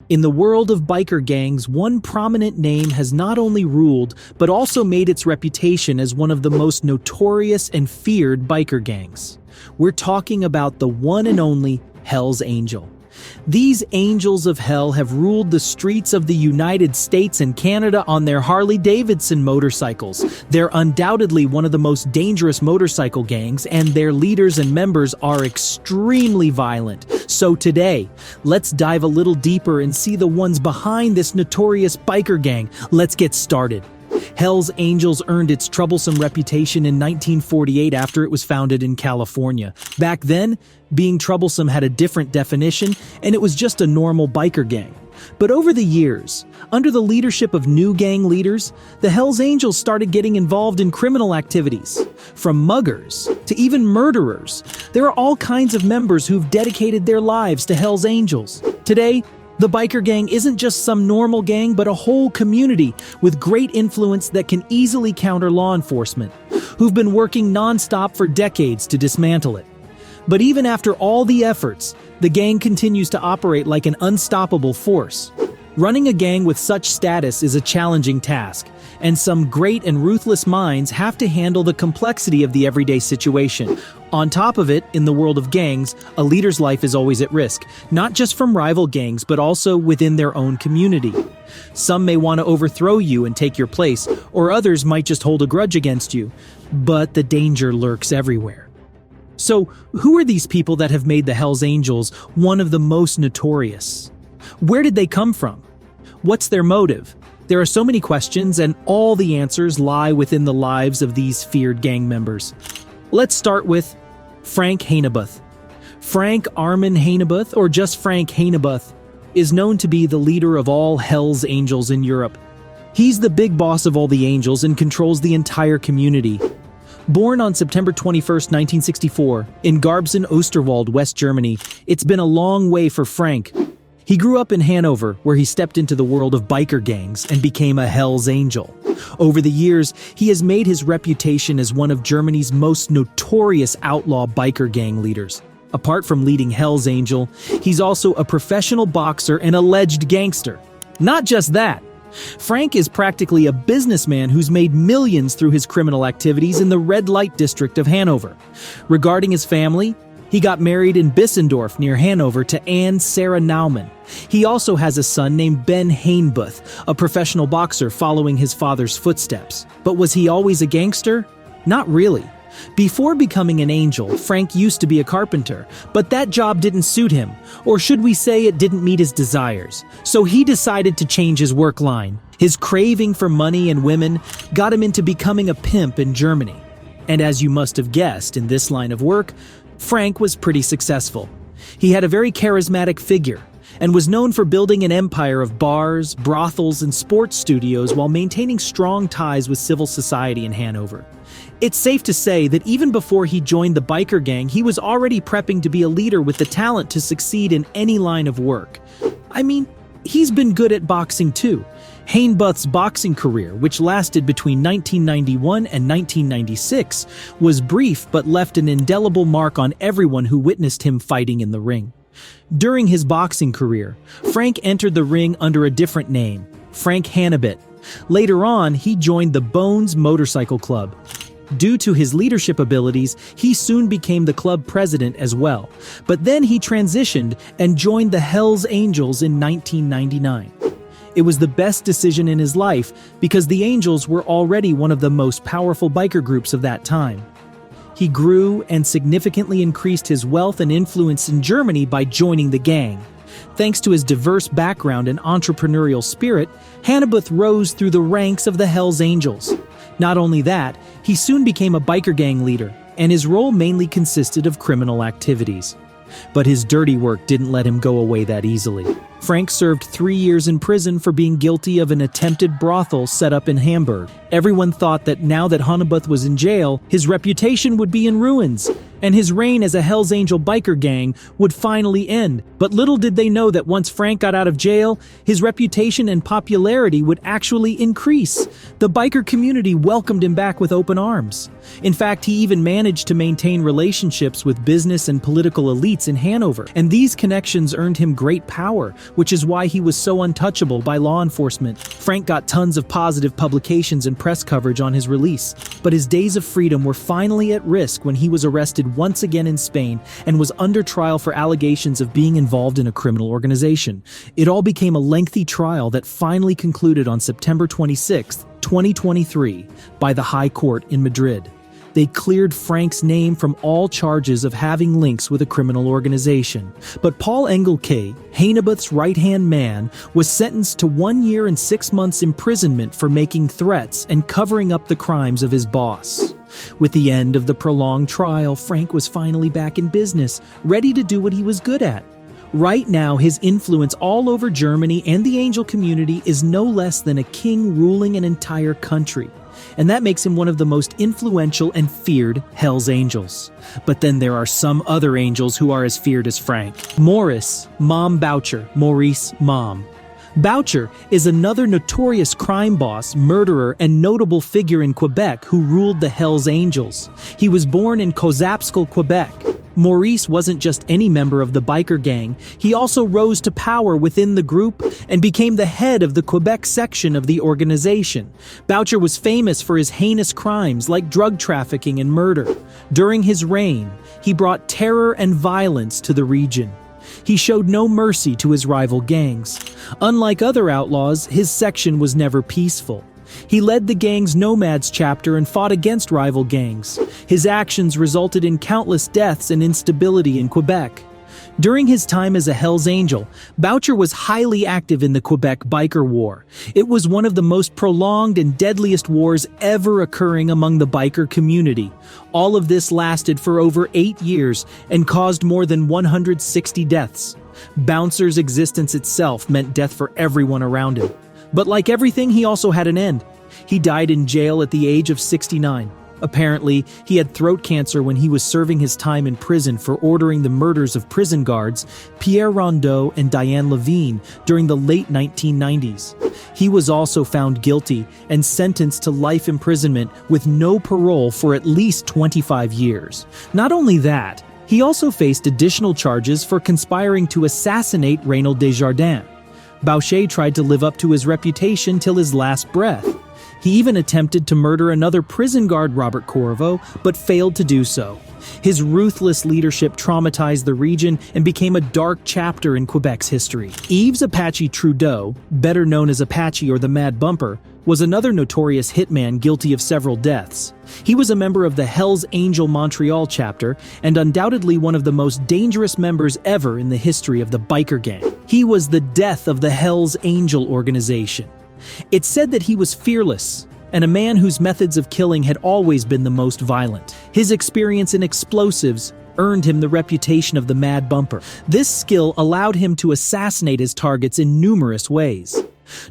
In the world of biker gangs, one prominent name has not only ruled, but also made its reputation as one of the most notorious and feared biker gangs. We're talking about the one and only Hell's Angel. These angels of hell have ruled the streets of the United States and Canada on their Harley-Davidson motorcycles. They're undoubtedly one of the most dangerous motorcycle gangs, and their leaders and members are extremely violent. So today, let's dive a little deeper and see the ones behind this notorious biker gang. Let's get started. Hell's Angels earned its troublesome reputation in 1948 after it was founded in California. Back then, being troublesome had a different definition, and it was just a normal biker gang. But over the years, under the leadership of new gang leaders, the Hell's Angels started getting involved in criminal activities. From muggers to even murderers, there are all kinds of members who've dedicated their lives to Hell's Angels. Today, the biker gang isn't just some normal gang, but a whole community with great influence that can easily counter law enforcement, who've been working non-stop for decades to dismantle it. But even after all the efforts, the gang continues to operate like an unstoppable force. Running a gang with such status is a challenging task, and some great and ruthless minds have to handle the complexity of the everyday situation. On top of it, in the world of gangs, a leader's life is always at risk, not just from rival gangs, but also within their own community. Some may want to overthrow you and take your place, or others might just hold a grudge against you, but the danger lurks everywhere. So, who are these people that have made the Hell's Angels one of the most notorious? Where did they come from? What's their motive? There are so many questions, and all the answers lie within the lives of these feared gang members. Let's start with Frank Hanebuth. Frank Armin Hanebuth, or just Frank Hanebuth, is known to be the leader of all Hell's Angels in Europe. He's the big boss of all the angels and controls the entire community. Born on September 21, 1964, in Garbsen, Osterwald, West Germany, it's been a long way for Frank. He grew up in Hanover, where he stepped into the world of biker gangs and became a Hell's Angel. Over the years, he has made his reputation as one of Germany's most notorious outlaw biker gang leaders. Apart from leading Hell's Angel, he's also a professional boxer and alleged gangster. Not just that, Frank is practically a businessman who's made millions through his criminal activities in the red light district of Hanover. Regarding his family, he got married in Bissendorf near Hanover to Anne Sarah Naumann. He also has a son named Ben Hanebuth, a professional boxer following his father's footsteps. But was he always a gangster? Not really. Before becoming an angel, Frank used to be a carpenter, but that job didn't suit him, or should we say it didn't meet his desires. So he decided to change his work line. His craving for money and women got him into becoming a pimp in Germany. And as you must have guessed, in this line of work, Frank was pretty successful. He had a very charismatic figure, and was known for building an empire of bars, brothels, and sports studios while maintaining strong ties with civil society in Hanover. It's safe to say that even before he joined the biker gang, he was already prepping to be a leader with the talent to succeed in any line of work. I mean, he's been good at boxing too. Hanebuth's boxing career, which lasted between 1991 and 1996, was brief but left an indelible mark on everyone who witnessed him fighting in the ring. During his boxing career, Frank entered the ring under a different name, Frank Hanebit. Later on, he joined the Bones Motorcycle Club. Due to his leadership abilities, he soon became the club president as well. But then he transitioned and joined the Hell's Angels in 1999. It was the best decision in his life because the Angels were already one of the most powerful biker groups of that time. He grew and significantly increased his wealth and influence in Germany by joining the gang. Thanks to his diverse background and entrepreneurial spirit, Hanebuth rose through the ranks of the Hell's Angels. Not only that, he soon became a biker gang leader, and his role mainly consisted of criminal activities. But his dirty work didn't let him go away that easily. Frank served 3 years in prison for being guilty of an attempted brothel set up in Hamburg. Everyone thought that now that Hanebuth was in jail, his reputation would be in ruins. and his reign as a Hells Angel biker gang would finally end. But little did they know that once Frank got out of jail, his reputation and popularity would actually increase. The biker community welcomed him back with open arms. In fact, he even managed to maintain relationships with business and political elites in Hanover, and these connections earned him great power, which is why he was so untouchable by law enforcement. Frank got tons of positive publications and press coverage on his release, but his days of freedom were finally at risk when he was arrested once again in Spain and was under trial for allegations of being involved in a criminal organization. It all became a lengthy trial that finally concluded on September 26, 2023, by the High Court in Madrid. They cleared Frank's name from all charges of having links with a criminal organization. But Paul Engelke, Hannibut's right-hand man, was sentenced to 1 year and 6 months imprisonment for making threats and covering up the crimes of his boss. With the end of the prolonged trial, Frank was finally back in business, ready to do what he was good at. Right now, his influence all over Germany and the angel community is no less than a king ruling an entire country. And that makes him one of the most influential and feared Hells Angels. But then there are some other angels who are as feared as Frank. Maurice Boucher, Maurice Mom. Boucher is another notorious crime boss, murderer, and notable figure in Quebec who ruled the Hells Angels. He was born in Kozapskal, Quebec. Maurice wasn't just any member of the biker gang, he also rose to power within the group and became the head of the Quebec section of the organization. Boucher was famous for his heinous crimes like drug trafficking and murder. During his reign, he brought terror and violence to the region. He showed no mercy to his rival gangs. Unlike other outlaws, his section was never peaceful. He led the gang's Nomads chapter and fought against rival gangs. His actions resulted in countless deaths and instability in Quebec. During his time as a Hells Angel, Boucher was highly active in the Quebec Biker War. It was one of the most prolonged and deadliest wars ever occurring among the biker community. All of this lasted for over 8 years and caused more than 160 deaths. Boucher's existence itself meant death for everyone around him. But like everything, he also had an end. He died in jail at the age of 69. Apparently, he had throat cancer when he was serving his time in prison for ordering the murders of prison guards Pierre Rondeau and Diane Levine during the late 1990s. He was also found guilty and sentenced to life imprisonment with no parole for at least 25 years. Not only that, he also faced additional charges for conspiring to assassinate Reynald Desjardins. Boucher tried to live up to his reputation till his last breath. He even attempted to murder another prison guard, Robert Corvo, but failed to do so. His ruthless leadership traumatized the region and became a dark chapter in Quebec's history. Yves Apache Trudeau, better known as Apache or the Mad Bumper, was another notorious hitman guilty of several deaths. He was a member of the Hells Angel Montreal chapter and undoubtedly one of the most dangerous members ever in the history of the biker gang. He was the death of the Hells Angel organization. It's said that he was fearless and a man whose methods of killing had always been the most violent. His experience in explosives earned him the reputation of the Mad Bumper. This skill allowed him to assassinate his targets in numerous ways.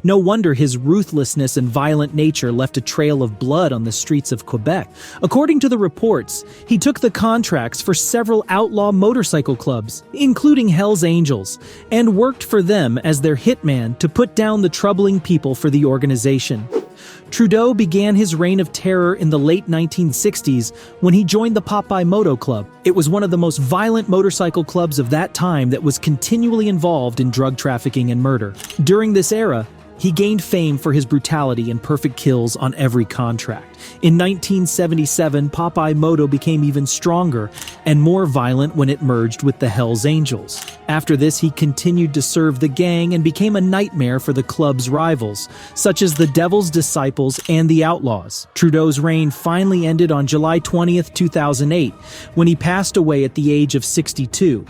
No wonder his ruthlessness and violent nature left a trail of blood on the streets of Quebec. According to the reports, he took the contracts for several outlaw motorcycle clubs, including Hells Angels, and worked for them as their hitman to put down the troubling people for the organization. Trudeau began his reign of terror in the late 1960s when he joined the Popeye Moto Club. It was one of the most violent motorcycle clubs of that time that was continually involved in drug trafficking and murder. During this era, he gained fame for his brutality and perfect kills on every contract. In 1977, Popeye Moto became even stronger and more violent when it merged with the Hells Angels. After this, he continued to serve the gang and became a nightmare for the club's rivals, such as the Devil's Disciples and the Outlaws. Trudeau's reign finally ended on July 20th, 2008, when he passed away at the age of 62.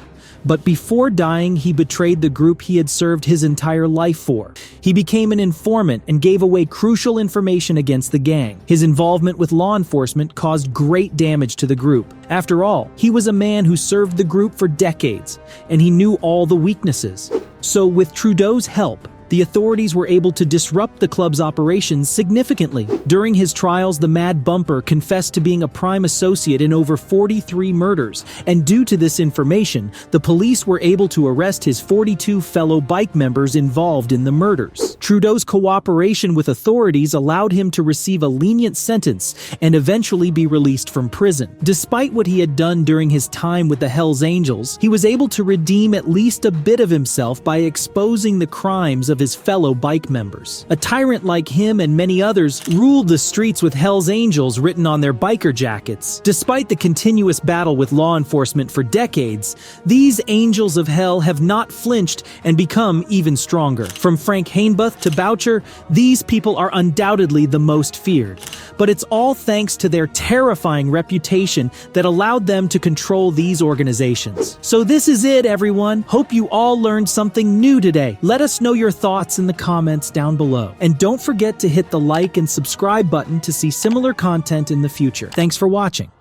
But before dying, he betrayed the group he had served his entire life for. He became an informant and gave away crucial information against the gang. His involvement with law enforcement caused great damage to the group. After all, he was a man who served the group for decades, and he knew all the weaknesses. So with Trudeau's help, the authorities were able to disrupt the club's operations significantly. During his trials, the Mad Bumper confessed to being a prime associate in over 43 murders, and due to this information, the police were able to arrest his 42 fellow bike members involved in the murders. Trudeau's cooperation with authorities allowed him to receive a lenient sentence and eventually be released from prison. Despite what he had done during his time with the Hells Angels, he was able to redeem at least a bit of himself by exposing the crimes of his fellow bike members. A tyrant like him and many others ruled the streets with Hells Angels written on their biker jackets. Despite the continuous battle with law enforcement for decades, these Angels of Hell have not flinched and become even stronger. From Frank Hainbuth to Boucher, these people are undoubtedly the most feared. But it's all thanks to their terrifying reputation that allowed them to control these organizations. So this is it, everyone. Hope you all learned something new today. Let us know your thoughts in the comments down below. And don't forget to hit the like and subscribe button to see similar content in the future. Thanks for watching.